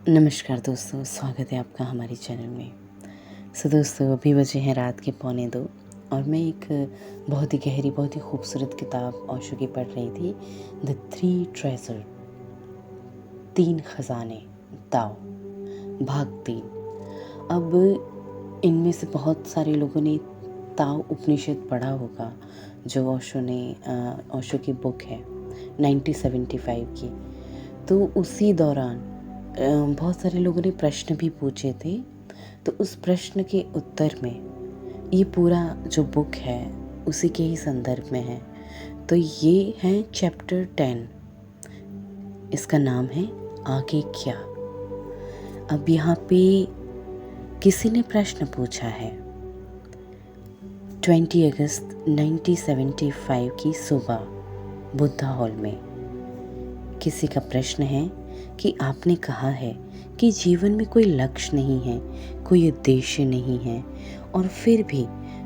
नमस्कार दोस्तों, स्वागत है आपका हमारे चैनल में। दोस्तों, अभी बजे हैं रात के 1:45 और मैं एक बहुत ही गहरी, बहुत ही खूबसूरत किताब ओशो की पढ़ रही थी, द 3 ट्रेजर, 3 खजाने, ताओ, भाग 3। अब इनमें से बहुत सारे लोगों ने ताओ उपनिषद पढ़ा होगा, जो ओशो की बुक है 1975 की। तो उसी दौरान बहुत सारे लोगों ने प्रश्न भी पूछे थे, तो उस प्रश्न के उत्तर में ये पूरा जो बुक है उसी के ही संदर्भ में है। तो ये है चैप्टर 10, इसका नाम है आगे क्या। अब यहाँ पे किसी ने प्रश्न पूछा है 20 अगस्त 1975 की सुबह बुद्धा हॉल में। किसी का प्रश्न है कि आपने कहा है कि जीवन में कोई लक्ष्य नहीं है, कोई उद्देश्य नहीं है, और फिर भी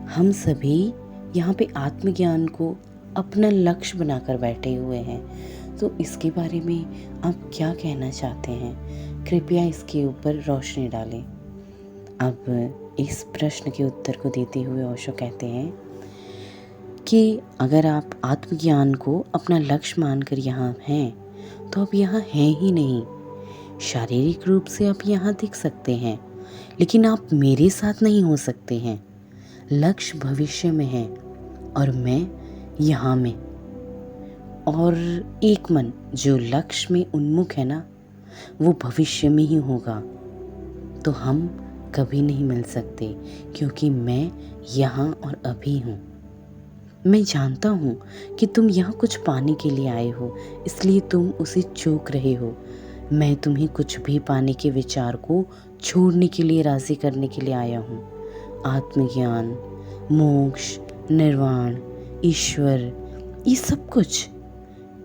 हम सभी यहाँ पे आत्मज्ञान को अपना लक्ष्य बनाकर बैठे हुए हैं। तो इसके बारे में आप क्या कहना चाहते हैं? कृपया इसके ऊपर रोशनी डालें। अब इस प्रश्न के उत्तर को देते हुए ओशो कहते हैं कि अगर आप आत्मज्ञान को अपना लक्ष्य मानकर यहाँ हैं, तो आप यहाँ हैं ही नहीं। शारीरिक रूप से आप यहाँ दिख सकते हैं, लेकिन आप मेरे साथ नहीं हो सकते हैं। लक्ष्य भविष्य में है और मैं यहाँ में। और एक मन जो लक्ष्य में उन्मुख है ना, वो भविष्य में ही होगा। तो हम कभी नहीं मिल सकते, क्योंकि मैं यहाँ और अभी हूँ। मैं जानता हूँ कि तुम यहाँ कुछ पाने के लिए आए हो, इसलिए तुम उसे चूक रहे हो। मैं तुम्हें कुछ भी पाने के विचार को छोड़ने के लिए राज़ी करने के लिए आया हूँ। आत्मज्ञान, मोक्ष, निर्वाण, ईश्वर, ये सब कुछ।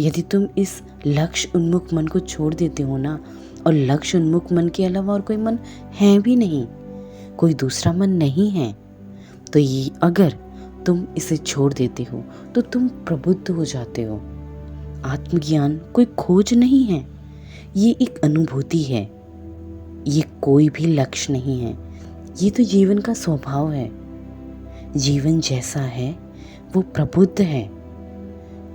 यदि तुम इस लक्ष्य उन्मुख मन को छोड़ देते हो ना, और लक्ष्य उन्मुख मन के अलावा और कोई मन है भी नहीं, कोई दूसरा मन नहीं है, तो ये अगर तुम इसे छोड़ देते हो तो तुम प्रबुद्ध हो जाते हो। आत्मज्ञान कोई खोज नहीं है, ये एक अनुभूति है। ये कोई भी लक्ष्य नहीं है, ये तो जीवन का स्वभाव है। जीवन जैसा है वो प्रबुद्ध है।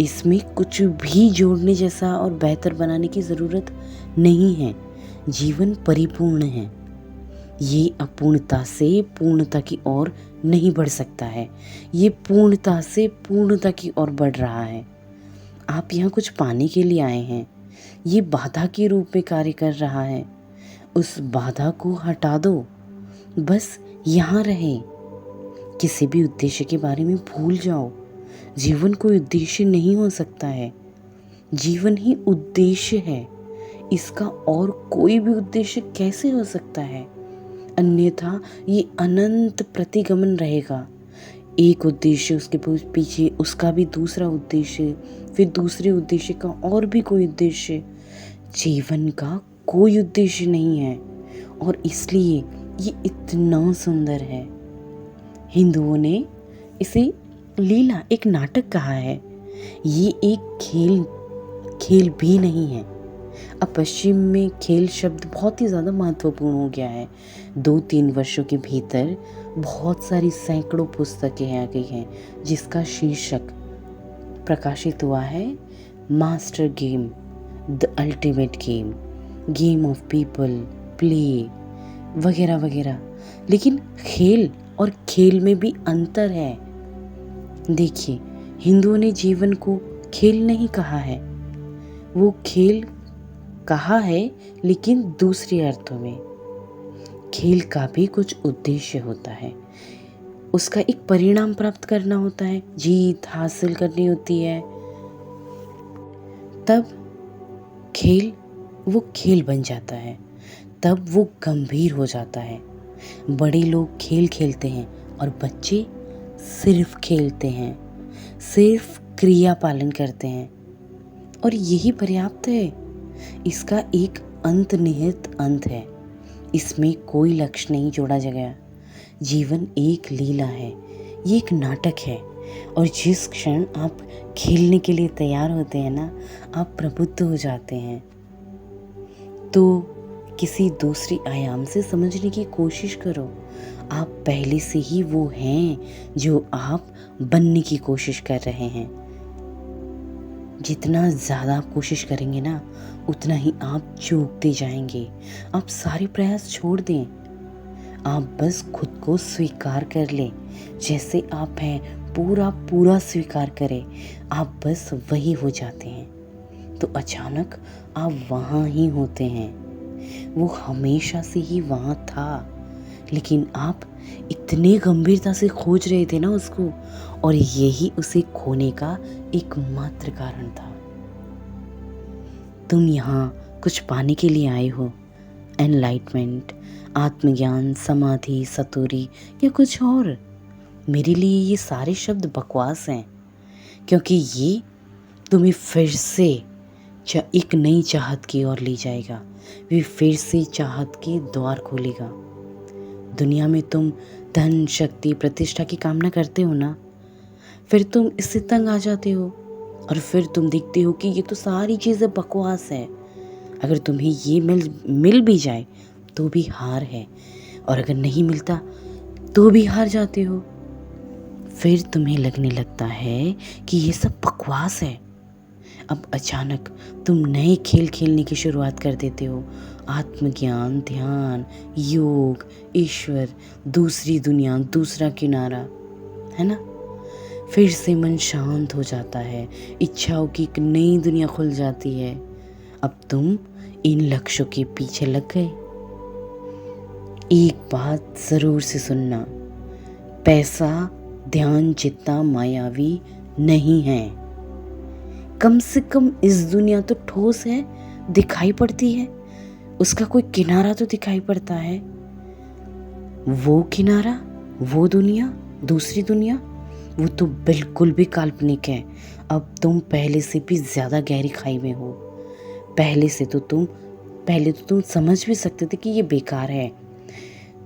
इसमें कुछ भी जोड़ने जैसा और बेहतर बनाने की ज़रूरत नहीं है। जीवन परिपूर्ण है। ये अपूर्णता से पूर्णता की ओर नहीं बढ़ सकता है, ये पूर्णता से पूर्णता की ओर बढ़ रहा है। आप यहाँ कुछ पाने के लिए आए हैं, ये बाधा के रूप में कार्य कर रहा है। उस बाधा को हटा दो, बस यहाँ रहे। किसी भी उद्देश्य के बारे में भूल जाओ। जीवन कोई उद्देश्य नहीं हो सकता है, जीवन ही उद्देश्य है। इसका और कोई भी उद्देश्य कैसे हो सकता है? अन्यथा ये अनंत प्रतिगमन रहेगा। एक उद्देश्य, उसके पीछे उसका भी दूसरा उद्देश्य, फिर दूसरे उद्देश्य का और भी कोई उद्देश्य। जीवन का कोई उद्देश्य नहीं है, और इसलिए ये इतना सुंदर है। हिंदुओं ने इसे लीला, एक नाटक कहा है। ये एक खेल भी नहीं है। अब पश्चिम में खेल शब्द बहुत ही ज़्यादा महत्वपूर्ण हो गया है। 2-3 वर्षों के भीतर बहुत सारी सैकड़ों पुस्तकें आ गई हैं, जिसका शीर्षक प्रकाशित हुआ है master game, the ultimate game, game of people, play, वगैरह वगैरह। लेकिन खेल और खेल में भी अंतर है। देखिए, हिंदुओं ने जीवन को खेल नहीं कहा है, वो खेल कहा है, लेकिन दूसरे अर्थों में। खेल का भी कुछ उद्देश्य होता है, उसका एक परिणाम प्राप्त करना होता है, जीत हासिल करनी होती है। तब खेल वो खेल बन जाता है, तब वो गंभीर हो जाता है। बड़े लोग खेल खेलते हैं और बच्चे सिर्फ खेलते हैं, सिर्फ क्रिया पालन करते हैं, और यही पर्याप्त है। इसका एक अंतर्निहित अंत है, इसमें कोई लक्ष्य नहीं जोड़ा गया। जीवन एक लीला है, ये एक नाटक है, और जिस क्षण आप खेलने के लिए तैयार होते हैं ना, आप प्रबुद्ध हो जाते हैं। तो किसी दूसरी आयाम से समझने की कोशिश करो। आप पहले से ही वो हैं जो आप बनने की कोशिश कर रहे हैं। जितना ज़्यादा आप कोशिश करेंगे ना, उतना ही आप चूकते जाएंगे। आप सारे प्रयास छोड़ दें। आप बस खुद को स्वीकार कर लें, जैसे आप हैं पूरा पूरा स्वीकार करें। आप बस वही हो जाते हैं तो अचानक आप वहाँ ही होते हैं। वो हमेशा से ही वहाँ था, लेकिन आप इतने गंभीरता से खोज रहे थे ना उसको, और यही उसे खोने का एकमात्र कारण था। तुम यहाँ कुछ पाने के लिए आए हो, एनलाइटमेंट, आत्मज्ञान, समाधि, सतोरी या कुछ और। मेरे लिए ये सारे शब्द बकवास हैं, क्योंकि ये तुम्हें फिर से एक नई चाहत की ओर ले जाएगा। वे फिर से चाहत के द्वार खोलेगा। दुनिया में तुम धन, शक्ति, प्रतिष्ठा की कामना करते हो ना, फिर तुम इससे तंग आ जाते हो और फिर तुम देखते हो कि ये तो सारी चीज़ें बकवास है। अगर तुम्हें ये मिल भी जाए तो भी हार है, और अगर नहीं मिलता तो भी हार जाते हो। फिर तुम्हें लगने लगता है कि ये सब बकवास है। अब अचानक तुम नए खेल खेलने की शुरुआत कर देते हो। आत्मज्ञान, ध्यान, योग, ईश्वर, दूसरी दुनिया, दूसरा किनारा, है ना। फिर से मन शांत हो जाता है, इच्छाओं की एक नई दुनिया खुल जाती है। अब तुम इन लक्ष्यों के पीछे लग गए। एक बात जरूर से सुनना, पैसा ध्यान जितना मायावी नहीं है। कम से कम इस दुनिया तो ठोस है, दिखाई पड़ती है, उसका कोई किनारा तो दिखाई पड़ता है। वो किनारा, वो दुनिया, दूसरी दुनिया, वो तो बिल्कुल भी काल्पनिक है। अब तुम पहले से भी ज़्यादा गहरी खाई में हो। पहले तो तुम समझ भी सकते थे कि ये बेकार है।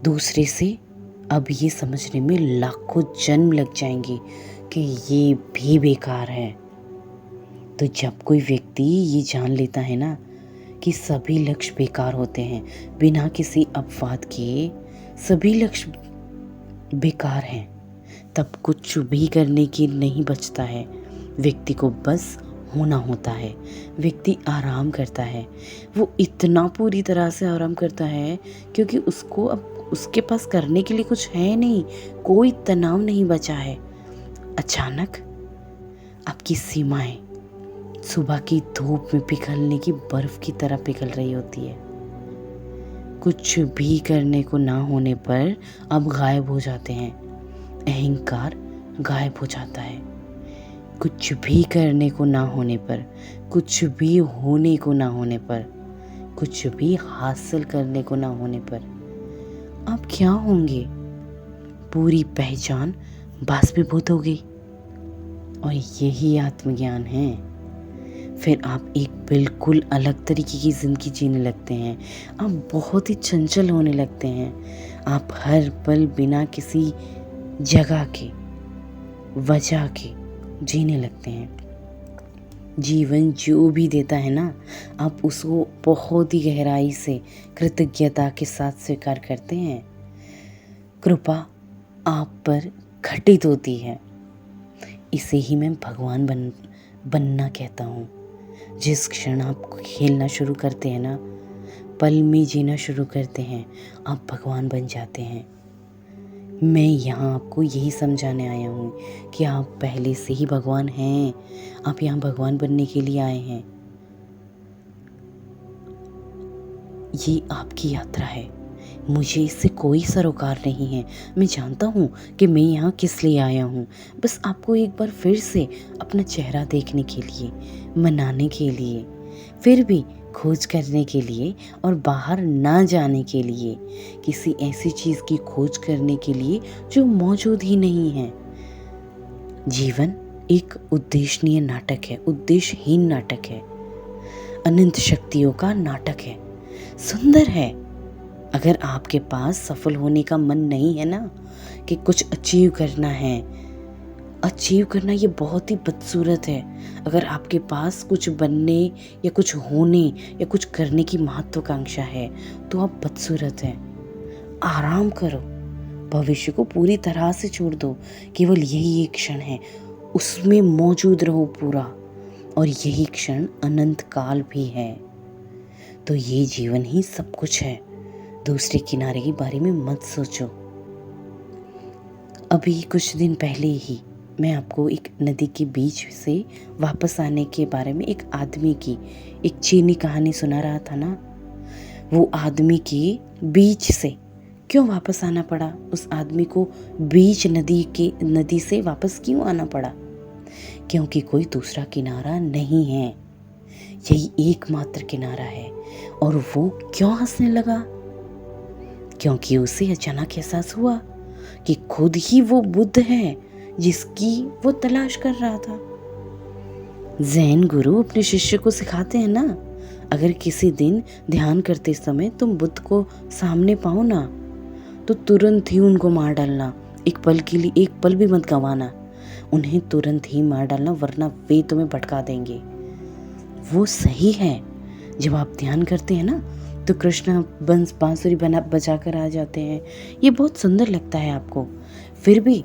दूसरे से अब ये समझने में लाखों जन्म लग जाएंगे कि ये भी बेकार है। तो जब कोई व्यक्ति ये जान लेता है ना कि सभी लक्ष्य बेकार होते हैं, बिना किसी अपवाद के सभी लक्ष्य बेकार हैं, तब कुछ भी करने की नहीं बचता है। व्यक्ति को बस होना होता है। व्यक्ति आराम करता है। वो इतना पूरी तरह से आराम करता है क्योंकि उसको अब उसके पास करने के लिए कुछ है नहीं, कोई तनाव नहीं बचा है। अचानक आपकी सीमाएं सुबह की धूप में पिघलने की बर्फ की तरह पिघल रही होती है। कुछ भी करने को ना होने पर अब गायब हो जाते हैं। अहंकार गायब हो जाता है। कुछ भी करने को ना होने पर, कुछ भी होने को ना होने पर, कुछ भी हासिल करने को ना होने पर आप क्या होंगे? पूरी पहचान बाष्पीभूत हो गई। और यही आत्मज्ञान है। फिर आप एक बिल्कुल अलग तरीके की ज़िंदगी जीने लगते हैं। आप बहुत ही चंचल होने लगते हैं। आप हर पल बिना किसी जगह के, वजह के जीने लगते हैं। जीवन जो भी देता है ना, आप उसको बहुत ही गहराई से कृतज्ञता के साथ स्वीकार करते हैं। कृपा आप पर घटित होती है। इसे ही मैं भगवान बनना कहता हूँ। जिस क्षण आप खेलना शुरू करते हैं ना, पल में जीना शुरू करते हैं, आप भगवान बन जाते हैं। मैं यहाँ आपको यही समझाने आया हूँ कि आप पहले से ही भगवान हैं। आप यहाँ भगवान बनने के लिए आए हैं। ये आपकी यात्रा है। मुझे इससे कोई सरोकार नहीं है। मैं जानता हूँ कि मैं यहाँ किस लिए आया हूँ। बस आपको एक बार फिर से अपना चेहरा देखने के लिए, मनाने के लिए, फिर भी खोज करने के लिए और बाहर ना जाने के लिए, किसी ऐसी चीज़ की खोज करने के लिए जो मौजूद ही नहीं है। जीवन एक उद्देश्यहीन नाटक है, उद्देश्यहीन नाटक है, अनंत शक्तियों का नाटक है। सुंदर है। अगर आपके पास सफल होने का मन नहीं है ना, कि कुछ अचीव करना है, अचीव करना ये बहुत ही बदसूरत है। अगर आपके पास कुछ बनने या कुछ होने या कुछ करने की महत्वाकांक्षा है तो आप बदसूरत हैं। आराम करो, भविष्य को पूरी तरह से छोड़ दो। केवल यही एक क्षण है, उसमें मौजूद रहो पूरा, और यही क्षण अनंत काल भी है। तो ये जीवन ही सब कुछ है। दूसरे किनारे के बारे में मत सोचो। अभी कुछ दिन पहले ही मैं आपको एक नदी के बीच से वापस आने के बारे में एक आदमी की एक चीनी कहानी सुना रहा था ना। वो आदमी के बीच से क्यों वापस आना पड़ा? उस आदमी को बीच नदी से वापस क्यों आना पड़ा? क्योंकि कोई दूसरा किनारा नहीं है, यही एकमात्र किनारा है। और वो क्यों हंसने लगा? क्योंकि उसे अचानक एहसास हुआ कि खुद ही वो बुद्ध है जिसकी वो तलाश कर रहा था। ज़ैन गुरु अपने शिष्य को सिखाते हैं ना, अगर किसी दिन ध्यान करते समय तुम बुद्ध को सामने पाओ ना, तो तुरंत ही उनको मार डालना। एक पल के लिए एक पल भी मत गंवाना, उन्हें तुरंत ही मार डालना, वरना वे तुम्हें भटका देंगे। वो सही है। जब आप ध्यान करते हैं ना तो कृष्ण बांसुरी बजा कर आ जाते हैं। ये बहुत सुंदर लगता है आपको। फिर भी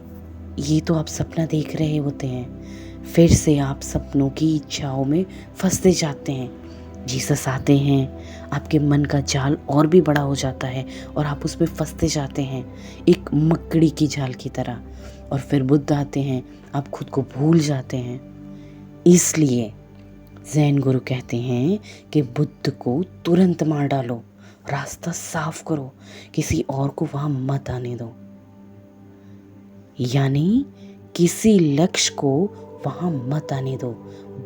ये तो आप सपना देख रहे होते हैं। फिर से आप सपनों की इच्छाओं में फंसते जाते हैं। जीसस आते हैं, आपके मन का जाल और भी बड़ा हो जाता है और आप उसमें फंसते जाते हैं एक मकड़ी की जाल की तरह। और फिर बुद्ध आते हैं, आप खुद को भूल जाते हैं। इसलिए ज़ैन गुरु कहते हैं कि बुद्ध को तुरंत मार डालो, रास्ता साफ करो, किसी और को वहां मत आने दो। यानी किसी लक्ष्य को वहां मत आने दो,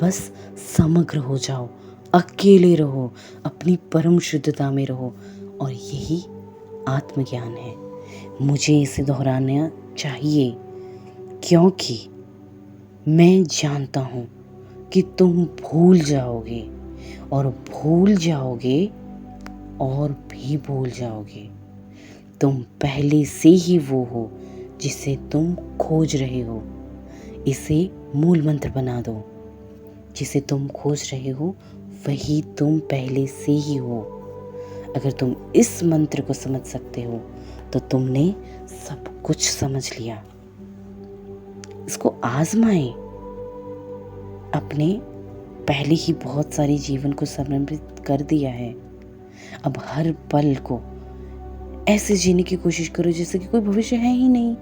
बस समग्र हो जाओ, अकेले रहो, अपनी परम शुद्धता में रहो। और यही आत्मज्ञान है। मुझे इसे दोहराना चाहिए क्योंकि मैं जानता हूँ कि तुम भूल जाओगे और भूल जाओगे और भी भूल जाओगे। तुम पहले से ही वो हो जिसे तुम खोज रहे हो। इसे मूल मंत्र बना दो। जिसे तुम खोज रहे हो वही तुम पहले से ही हो। अगर तुम इस मंत्र को समझ सकते हो तो तुमने सब कुछ समझ लिया। इसको आजमाएं। अपने पहले ही बहुत सारी जीवन को समर्पित कर दिया है। अब हर पल को ऐसे जीने की कोशिश करो जैसे कि कोई भविष्य है ही नहीं।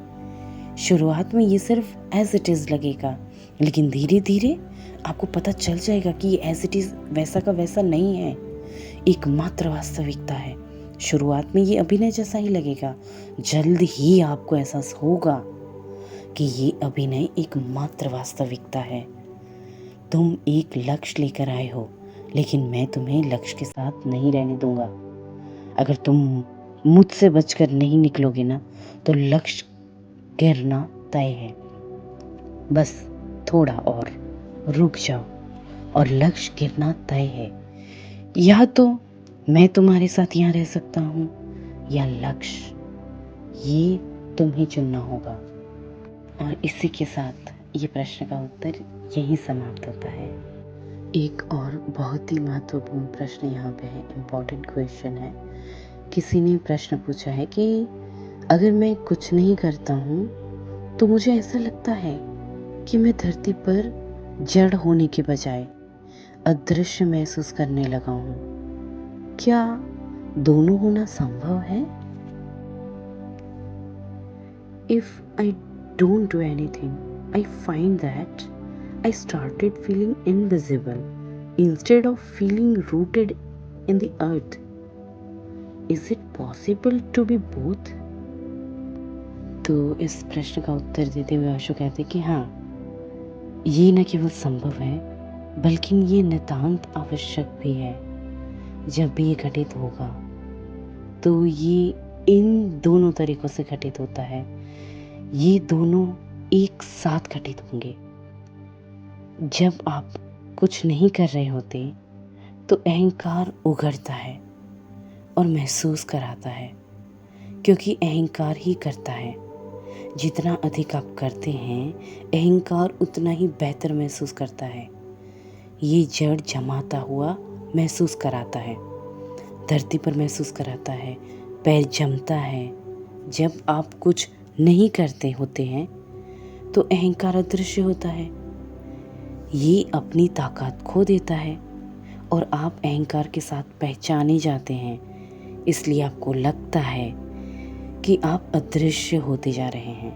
शुरुआत में ये सिर्फ एज इट इज़ लगेगा, लेकिन धीरे धीरे आपको पता चल जाएगा कि ये एज इट इज़ वैसा का वैसा नहीं है, एकमात्र वास्तविकता है। शुरुआत में ये अभिनय जैसा ही लगेगा, जल्द ही आपको एहसास होगा कि ये अभिनय एकमात्र वास्तविकता है। तुम एक लक्ष्य लेकर आए हो, लेकिन मैं तुम्हें लक्ष्य के साथ नहीं रहने दूंगा। अगर तुम मुझसे बचकर नहीं निकलोगे ना तो लक्ष्य गिरना तय है। बस थोड़ा और रुक जाओ और लक्ष्य गिरना तय है। या तो मैं तुम्हारे साथ यहाँ रह सकता हूँ या लक्ष्य, ये तुम्हें चुनना होगा। और इसी के साथ ये प्रश्न का उत्तर यही समाप्त होता है। एक और बहुत ही महत्वपूर्ण प्रश्न यहाँ पे है, इम्पोर्टेंट क्वेश्चन है। किसी ने प्रश्न पूछा है कि अगर मैं कुछ नहीं करता हूँ तो मुझे ऐसा लगता है कि मैं धरती पर जड़ होने के बजाय अदृश्य महसूस करने लगा हूँ। क्या दोनों होना संभव है? If I don't do anything, I find that I started feeling invisible instead of feeling rooted in the earth. Is it possible to be both? तो इस प्रश्न का उत्तर देते हुए आशु कहते कि हाँ, ये न केवल संभव है बल्कि ये नितांत आवश्यक भी है। जब भी ये घटित होगा तो ये इन दोनों तरीकों से घटित होता है। ये दोनों एक साथ घटित होंगे। जब आप कुछ नहीं कर रहे होते तो अहंकार उगड़ता है और महसूस कराता है, क्योंकि अहंकार ही करता है। जितना अधिक आप करते हैं, अहंकार उतना ही बेहतर महसूस करता है। ये जड़ जमाता हुआ महसूस कराता है, धरती पर महसूस कराता है, पैर जमता है। जब आप कुछ नहीं करते होते हैं तो अहंकार अदृश्य होता है, ये अपनी ताकत खो देता है और आप अहंकार के साथ पहचाने जाते हैं। इसलिए आपको लगता है कि आप अदृश्य होते जा रहे हैं,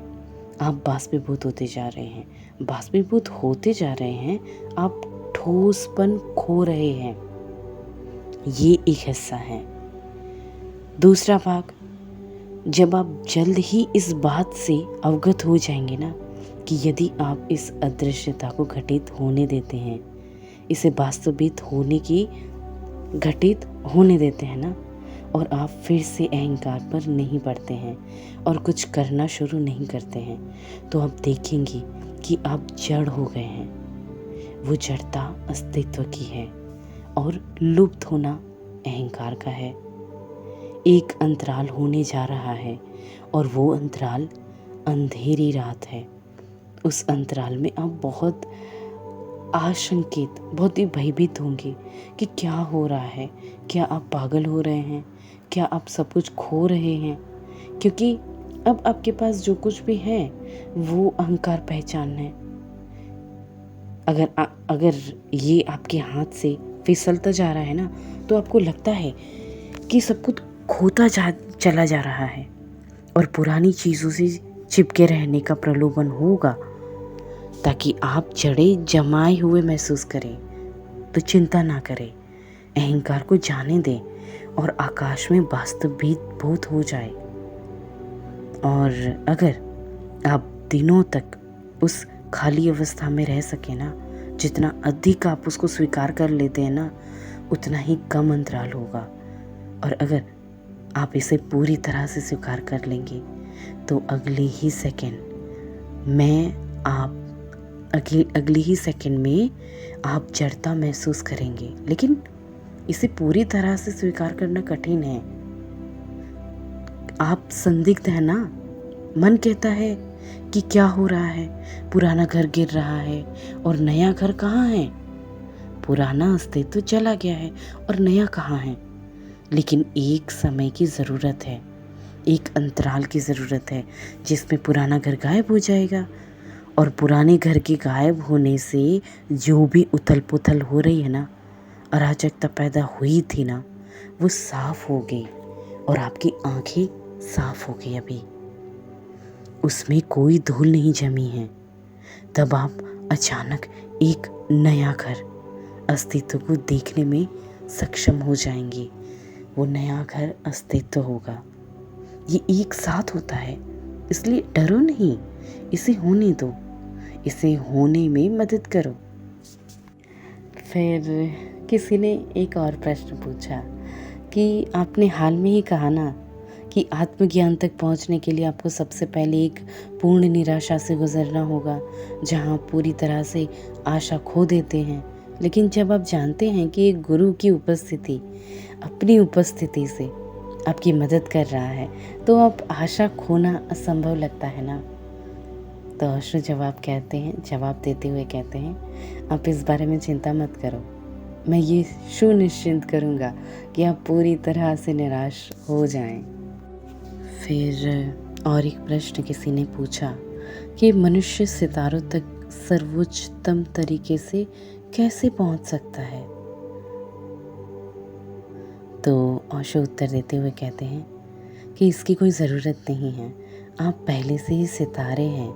आप बाष्पीभूत होते जा रहे हैं, बाष्पीभूत होते जा रहे हैं, आप ठोसपन खो रहे हैं। ये एक हिस्सा है। दूसरा भाग, जब आप जल्द ही इस बात से अवगत हो जाएंगे ना कि यदि आप इस अदृश्यता को घटित होने देते हैं, इसे वास्तविक होने की घटित होने देते हैं ना, और आप फिर से अहंकार पर नहीं पड़ते हैं और कुछ करना शुरू नहीं करते हैं, तो आप देखेंगे कि आप जड़ हो गए हैं। वो जड़ता अस्तित्व की है और लुप्त होना अहंकार का है। एक अंतराल होने जा रहा है और वो अंतराल अंधेरी रात है। उस अंतराल में आप बहुत आशंकित, बहुत ही भयभीत होंगे कि क्या हो रहा है, क्या आप पागल हो रहे हैं, क्या आप सब कुछ खो रहे हैं, क्योंकि अब आपके पास जो कुछ भी है वो अहंकार पहचान है। अगर ये आपके हाथ से फिसलता जा रहा है ना, तो आपको लगता है कि सब कुछ खोता चला जा रहा है और पुरानी चीज़ों से चिपके रहने का प्रलोभन होगा ताकि आप जड़ें जमाए हुए महसूस करें। तो चिंता ना करें, अहंकार को जाने दें और आकाश में वास्तविक हो जाए। और अगर आप दिनों तक उस खाली अवस्था में रह सके ना, जितना अधिक आप उसको स्वीकार कर लेते हैं ना, उतना ही कम अंतराल होगा। और अगर आप इसे पूरी तरह से स्वीकार कर लेंगे तो अगले ही सेकंड में आप जड़ता महसूस करेंगे। लेकिन इसे पूरी तरह से स्वीकार करना कठिन है। आप संदिग्ध है ना, मन कहता है कि क्या हो रहा है, पुराना घर गिर रहा है और नया घर कहाँ है, पुराना अस्तित्व चला गया है और नया कहाँ है। लेकिन एक समय की ज़रूरत है, एक अंतराल की ज़रूरत है जिसमें पुराना घर गायब हो जाएगा और पुराने घर के गायब होने से जो भी उथल पुथल हो रही है ना, अराजकता पैदा हुई थी ना, वो साफ हो गई और आपकी आंखें साफ हो गई। अभी उसमें कोई धूल नहीं जमी है। तब आप अचानक एक नया घर अस्तित्व को देखने में सक्षम हो जाएंगे। वो नया घर अस्तित्व होगा। ये एक साथ होता है, इसलिए डरो नहीं, इसे होने दो, इसे होने में मदद करो। फिर किसी ने एक और प्रश्न पूछा कि आपने हाल में ही कहा ना कि आत्मज्ञान तक पहुंचने के लिए आपको सबसे पहले एक पूर्ण निराशा से गुजरना होगा, जहां पूरी तरह से आशा खो देते हैं। लेकिन जब आप जानते हैं कि एक गुरु की उपस्थिति अपनी उपस्थिति से आपकी मदद कर रहा है, तो आप आशा खोना असंभव लगता है ना। तो अश्रु जवाब देते हुए कहते हैं, आप इस बारे में चिंता मत करो, मैं ये सुनिश्चित करूँगा कि आप पूरी तरह से निराश हो जाएं। फिर और एक प्रश्न किसी ने पूछा कि मनुष्य सितारों तक सर्वोच्चतम तरीके से कैसे पहुंच सकता है। तो ओशो उत्तर देते हुए कहते हैं कि इसकी कोई ज़रूरत नहीं है, आप पहले से ही सितारे हैं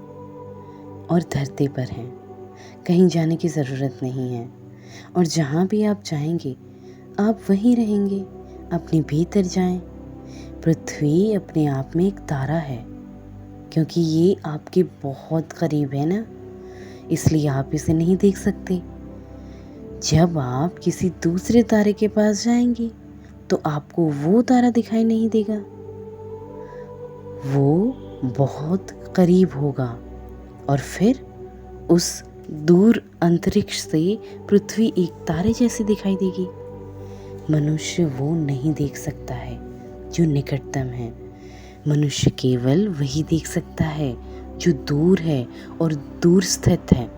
और धरती पर हैं, कहीं जाने की ज़रूरत नहीं है। और जहाँ भी आप जाएंगे आप वहीं रहेंगे, अपने भीतर जाएं। पृथ्वी अपने आप में एक तारा है, क्योंकि ये आपके बहुत करीब है ना, इसलिए आप इसे नहीं देख सकते। जब आप किसी दूसरे तारे के पास जाएंगे तो आपको वो तारा दिखाई नहीं देगा, वो बहुत करीब होगा और फिर उस दूर अंतरिक्ष से पृथ्वी एक तारे जैसी दिखाई देगी। मनुष्य वो नहीं देख सकता है जो निकटतम है, मनुष्य केवल वही देख सकता है जो दूर है और दूर स्थित है।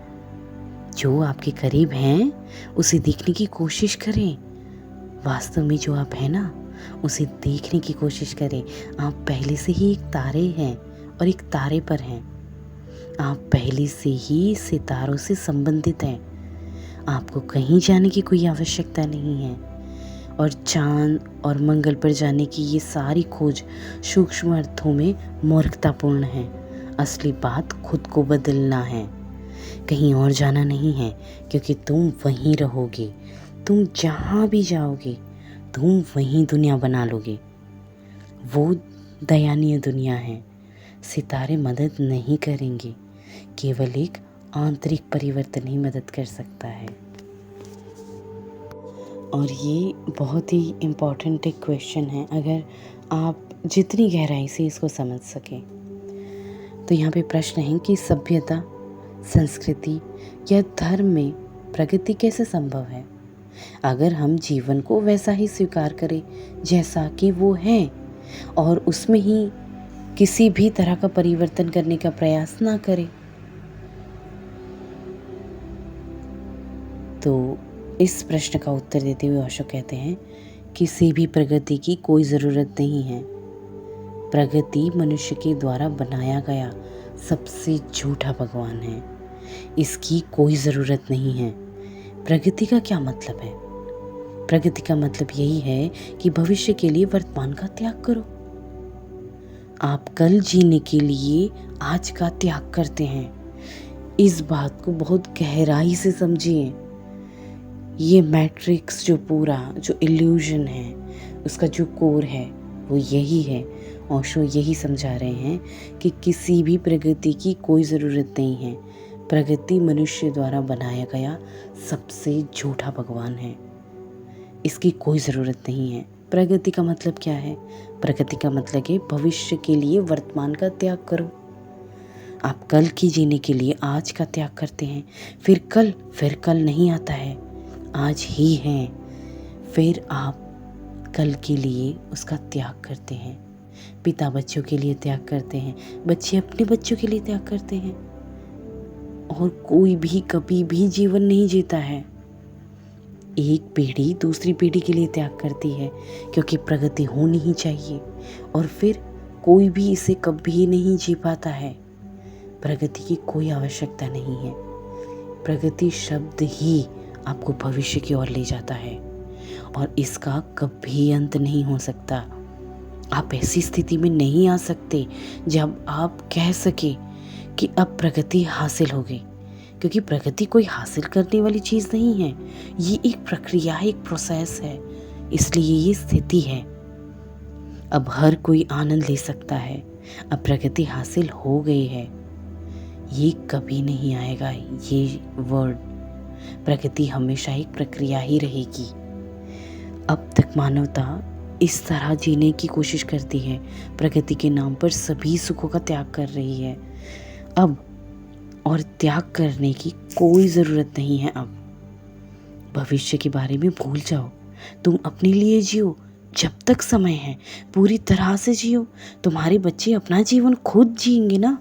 जो आपके करीब हैं उसे देखने की कोशिश करें। वास्तव में जो आप हैं ना, उसे देखने की कोशिश करें। आप पहले से ही एक तारे हैं और एक तारे पर हैं। आप पहले से ही सितारों से संबंधित हैं। आपको कहीं जाने की कोई आवश्यकता नहीं है। और चांद और मंगल पर जाने की ये सारी खोज सूक्ष्म अर्थों में मूर्खतापूर्ण है। असली बात खुद को बदलना है, कहीं और जाना नहीं है, क्योंकि तुम वहीं रहोगे। तुम जहाँ भी जाओगे तुम वहीं दुनिया बना लोगे। वो दयनीय दुनिया है। सितारे मदद नहीं करेंगे, केवल एक आंतरिक परिवर्तन ही मदद कर सकता है। और ये बहुत ही इम्पॉर्टेंट एक क्वेश्चन है। अगर आप जितनी गहराई से इसको समझ सकें तो यहाँ पे प्रश्न है कि सभ्यता, संस्कृति या धर्म में प्रगति कैसे संभव है अगर हम जीवन को वैसा ही स्वीकार करें जैसा कि वो है और उसमें ही किसी भी तरह का परिवर्तन करने का प्रयास ना करें। तो इस प्रश्न का उत्तर देते हुए ओशो कहते हैं, किसी भी प्रगति की कोई ज़रूरत नहीं है। प्रगति मनुष्य के द्वारा बनाया गया सबसे झूठा भगवान है। इसकी कोई ज़रूरत नहीं है। प्रगति का क्या मतलब है? प्रगति का मतलब यही है कि भविष्य के लिए वर्तमान का त्याग करो। आप कल जीने के लिए आज का त्याग करते हैं। इस बात को बहुत गहराई से समझिए। ये मैट्रिक्स जो इल्यूजन है, उसका जो कोर है वो यही है। ओशो यही समझा रहे हैं कि किसी भी प्रगति की कोई ज़रूरत नहीं है। प्रगति मनुष्य द्वारा बनाया गया सबसे झूठा भगवान है। इसकी कोई ज़रूरत नहीं है। प्रगति का मतलब क्या है? प्रगति का मतलब है भविष्य के लिए वर्तमान का त्याग करो। आप कल की जीने के लिए आज का त्याग करते हैं। फिर कल नहीं आता है, आज ही है। फिर आप कल के लिए उसका त्याग करते हैं। पिता बच्चों के लिए त्याग करते हैं, बच्चे अपने बच्चों के लिए त्याग करते हैं। और कोई भी कभी भी जीवन नहीं जीता है। एक पीढ़ी दूसरी पीढ़ी के लिए त्याग करती है क्योंकि प्रगति होनी ही चाहिए, और फिर कोई भी इसे कभी नहीं जी पाता है। प्रगति की कोई आवश्यकता नहीं है। प्रगति शब्द ही आपको भविष्य की ओर ले जाता है और इसका कभी अंत नहीं हो सकता। आप ऐसी स्थिति में नहीं आ सकते जब आप कह सके कि अब प्रगति हासिल हो गई, क्योंकि प्रगति कोई हासिल करने वाली चीज़ नहीं है। ये एक प्रक्रिया है, एक प्रोसेस है, इसलिए ये स्थिति है। अब हर कोई आनंद ले सकता है। अब प्रगति हासिल हो गई है, ये कभी नहीं आएगा। ये वर्ड प्रगति हमेशा एक प्रक्रिया ही रहेगी। अब तक मानवता इस तरह जीने की कोशिश करती है, प्रगति के नाम पर सभी सुखों का त्याग कर रही है। अब और त्याग करने की कोई ज़रूरत नहीं है। अब भविष्य के बारे में भूल जाओ। तुम अपने लिए जियो जब तक समय है, पूरी तरह से जियो। तुम्हारे बच्चे अपना जीवन खुद जिएंगे ना।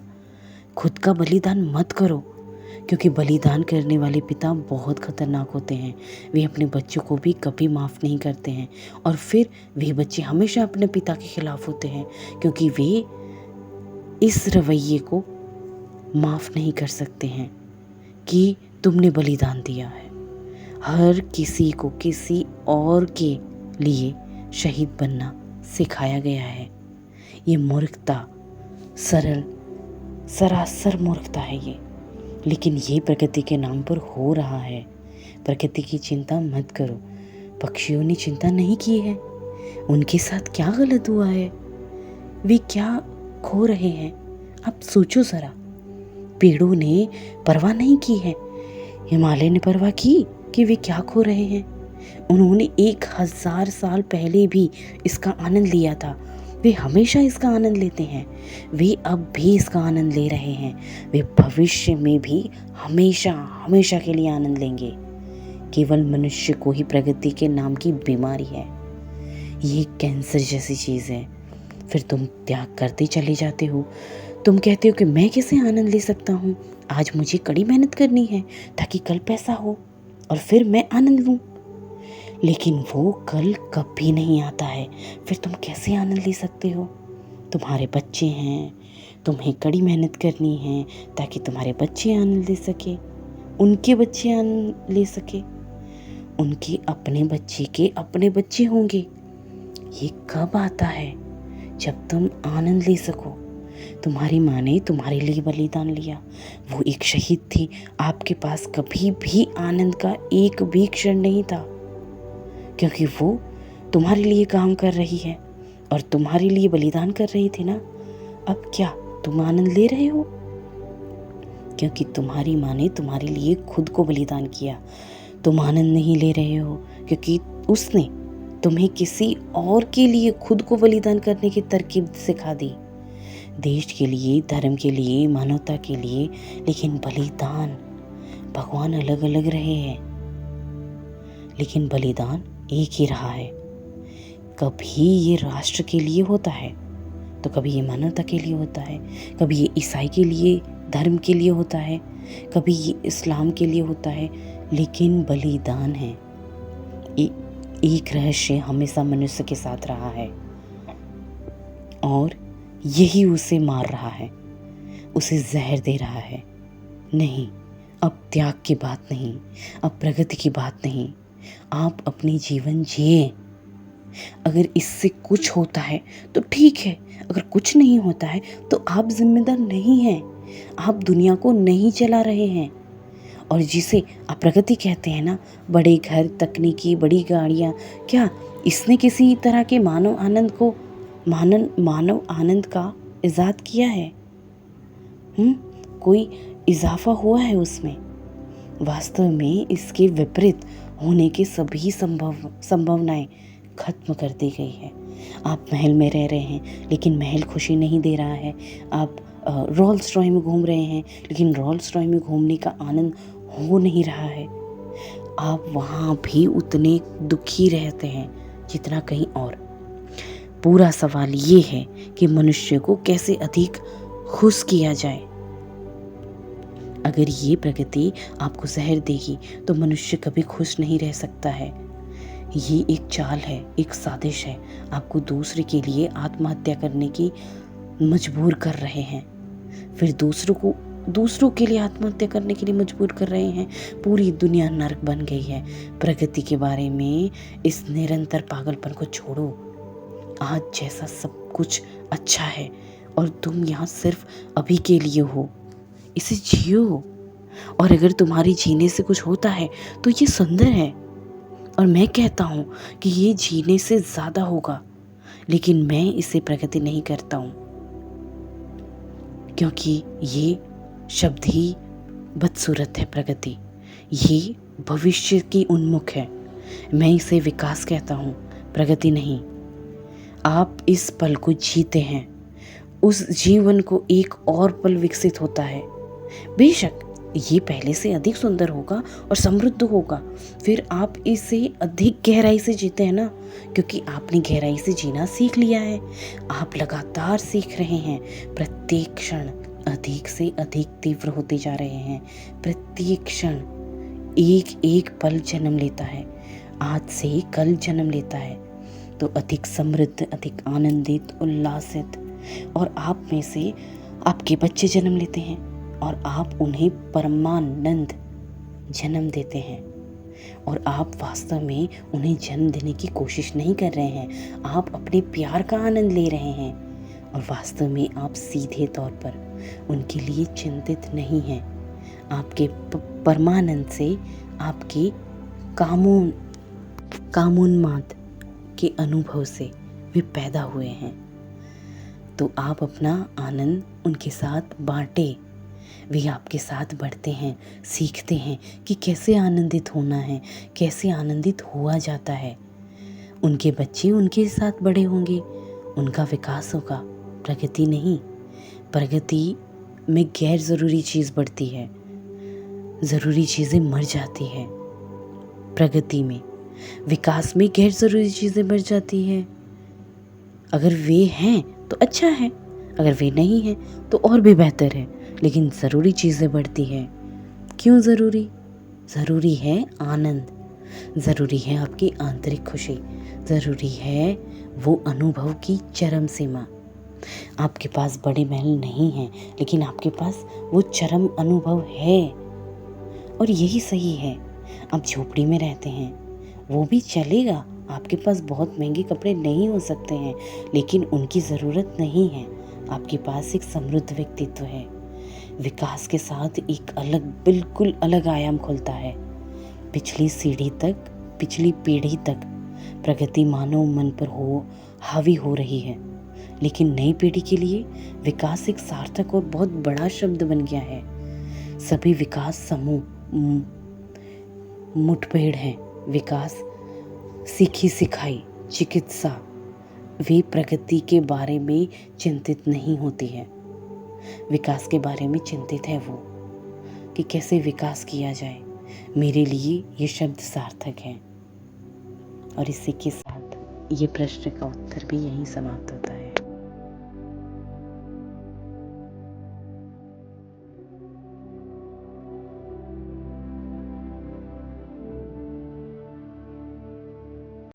खुद का बलिदान मत करो, क्योंकि बलिदान करने वाले पिता बहुत खतरनाक होते हैं। वे अपने बच्चों को भी कभी माफ़ नहीं करते हैं, और फिर वे बच्चे हमेशा अपने पिता के खिलाफ होते हैं, क्योंकि वे इस रवैये को माफ़ नहीं कर सकते हैं कि तुमने बलिदान दिया है। हर किसी को किसी और के लिए शहीद बनना सिखाया गया है। ये मूर्खता, सरासर मूर्खता है ये, लेकिन ये प्रकृति के नाम पर हो रहा है। प्रकृति की चिंता मत करो। पक्षियों ने चिंता नहीं की है। उनके साथ क्या गलत हुआ है? वे क्या खो रहे हैं? आप सोचो ज़रा। पेड़ों ने परवाह नहीं की है। हिमालय ने परवाह की कि वे क्या खो रहे हैं। उन्होंने 1000 साल पहले भी इसका आनंद लिया था। वे हमेशा इसका आनंद लेते हैं। वे अब भी इसका आनंद ले रहे हैं। वे भविष्य में भी हमेशा के लिए आनंद लेंगे। केवल मनुष्य को ही प्रगति के नाम की बीमारी है। ये कैंसर जैसी चीज़ है। फिर तुम त्याग करते चले जाते हो। तुम कहते हो कि मैं कैसे आनंद ले सकता हूँ, आज मुझे कड़ी मेहनत करनी है ताकि कल पैसा हो और फिर मैं आनंद लूँ। लेकिन वो कल कभी नहीं आता है, फिर तुम कैसे आनंद ले सकते हो? तुम्हारे बच्चे हैं, तुम्हें कड़ी मेहनत करनी है ताकि तुम्हारे बच्चे आनंद ले सके, उनके बच्चे आनंद ले सके, उनके अपने बच्चे के अपने बच्चे होंगे। ये कब आता है? जब तुम आनंद ले सको। तुम्हारी माँ ने तुम्हारे लिए बलिदान लिया, वो एक शहीद थी। आपके पास कभी भी आनंद का एक भी क्षण नहीं था, क्योंकि वो तुम्हारे लिए काम कर रही है और तुम्हारे लिए बलिदान कर रही थी ना। अब क्या तुम आनंद ले रहे हो? क्योंकि तुम्हारी माँ ने तुम्हारे लिए खुद को बलिदान किया। तुम आनंद नहीं ले रहे हो क्योंकि उसने तुम्हें किसी और के लिए खुद को बलिदान करने की तरकीब सिखा दी, देश के लिए, धर्म के लिए, मानवता के लिए। लेकिन बलिदान, भगवान अलग अलग रहे हैं, लेकिन बलिदान एक ही रहा है। कभी ये राष्ट्र के लिए होता है तो कभी ये मानवता के लिए होता है, कभी ये ईसाई के लिए, धर्म के लिए होता है, कभी ये इस्लाम के लिए होता है। लेकिन बलिदान है, एक रहस्य हमेशा मनुष्य के साथ रहा है और यही उसे मार रहा है, उसे जहर दे रहा है। नहीं, अब त्याग की बात नहीं, अब प्रगति की बात नहीं। आप अपनी जीवन जिए। अगर इससे कुछ होता है तो ठीक है, अगर कुछ नहीं होता है तो आप जिम्मेदार नहीं हैं, आप दुनिया को नहीं चला रहे हैं। और जिसे आप प्रगति कहते हैं ना, बड़े घर, तकनीकी, बड़ी गाड़ियाँ, क्या इसने किसी तरह के मानव आनंद का इजाद किया है? कोई इजाफा हुआ है उसमें? वास्तव में इसके विपरीत होने की सभी संभावनाएं खत्म कर दी गई है। आप महल में रह रहे हैं लेकिन महल खुशी नहीं दे रहा है। आप रोल्स रॉय में घूम रहे हैं लेकिन रोल्स रॉय में घूमने का आनंद हो नहीं रहा है। आप वहाँ भी उतने दुखी रहते हैं जितना कहीं और। पूरा सवाल ये है कि मनुष्य को कैसे अधिक खुश किया जाए। अगर ये प्रगति आपको जहर देगी तो मनुष्य कभी खुश नहीं रह सकता है। ये एक चाल है, एक साजिश है, आपको दूसरे के लिए आत्महत्या करने की मजबूर कर रहे हैं, फिर दूसरों के लिए आत्महत्या करने के लिए मजबूर कर रहे हैं। पूरी दुनिया नर्क बन गई है। प्रगति के बारे में इस निरंतर पागलपन को छोड़ो। आज जैसा सब कुछ अच्छा है और तुम यहाँ सिर्फ अभी के लिए हो, इसे जियो। और अगर तुम्हारी जीने से कुछ होता है तो ये सुंदर है, और मैं कहता हूँ कि ये जीने से ज़्यादा होगा, लेकिन मैं इसे प्रगति नहीं करता हूँ क्योंकि ये शब्द ही बदसूरत है। प्रगति ये भविष्य की उन्मुख है। मैं इसे विकास कहता हूँ, प्रगति नहीं। आप इस पल को जीते हैं, उस जीवन को एक और पल विकसित होता है। बेशक ये पहले से अधिक सुंदर होगा और समृद्ध होगा, फिर आप इसे अधिक गहराई से जीते हैं ना, क्योंकि आपने गहराई से जीना सीख लिया है। आप लगातार सीख रहे हैं, प्रत्येक क्षण अधिक से अधिक तीव्र होते जा रहे हैं। प्रत्येक क्षण एक एक पल जन्म लेता है, आज से कल जन्म लेता है तो अधिक समृद्ध, अधिक आनंदित, उल्लासित। और आप में से आपके बच्चे जन्म लेते हैं और आप उन्हें परमानंद जन्म देते हैं, और आप वास्तव में उन्हें जन्म देने की कोशिश नहीं कर रहे हैं, आप अपने प्यार का आनंद ले रहे हैं। और वास्तव में आप सीधे तौर पर उनके लिए चिंतित नहीं हैं। आपके परमानंद से, आपके कामोन्माद के अनुभव से वे पैदा हुए हैं। तो आप अपना आनंद उनके साथ बांटे। वे आपके साथ बढ़ते हैं, सीखते हैं कि कैसे आनंदित होना है, कैसे आनंदित हुआ जाता है। उनके बच्चे उनके साथ बड़े होंगे, उनका विकास होगा, प्रगति नहीं। प्रगति में गैर ज़रूरी चीज़ बढ़ती है, ज़रूरी चीज़ें मर जाती है। प्रगति में, विकास में गैर ज़रूरी चीज़ें बढ़ जाती है। अगर वे हैं तो अच्छा है, अगर वे नहीं हैं तो और भी बेहतर है। लेकिन ज़रूरी चीज़ें बढ़ती हैं। क्यों ज़रूरी? ज़रूरी है आनंद, ज़रूरी है आपकी आंतरिक खुशी, ज़रूरी है वो अनुभव की चरम सीमा। आपके पास बड़े महल नहीं हैं, लेकिन आपके पास वो चरम अनुभव है। और यही सही है। आप झोपड़ी में रहते हैं, वो भी चलेगा। आपके पास बहुत महंगे कपड़े नहीं हो सकते हैं, लेकिन उनकी ज़रूरत नहीं है। आपके पास एक समृद्ध व्यक्तित्व है। विकास के साथ एक अलग, बिल्कुल अलग आयाम खुलता है। पिछली सीढ़ी तक, पिछली पीढ़ी तक प्रगति मानव मन पर हावी हो रही है, लेकिन नई पीढ़ी के लिए विकास एक सार्थक और बहुत बड़ा शब्द बन गया है। सभी विकास समूह मुठभेड़ हैं। विकास, सीखी सिखाई, चिकित्सा, वे प्रगति के बारे में चिंतित नहीं होती है। विकास के बारे में चिंतित है वो कि कैसे विकास किया जाए। मेरे लिए ये शब्द सार्थक है। और इसी के साथ ये प्रश्न का उत्तर भी यहीं समाप्त होता है।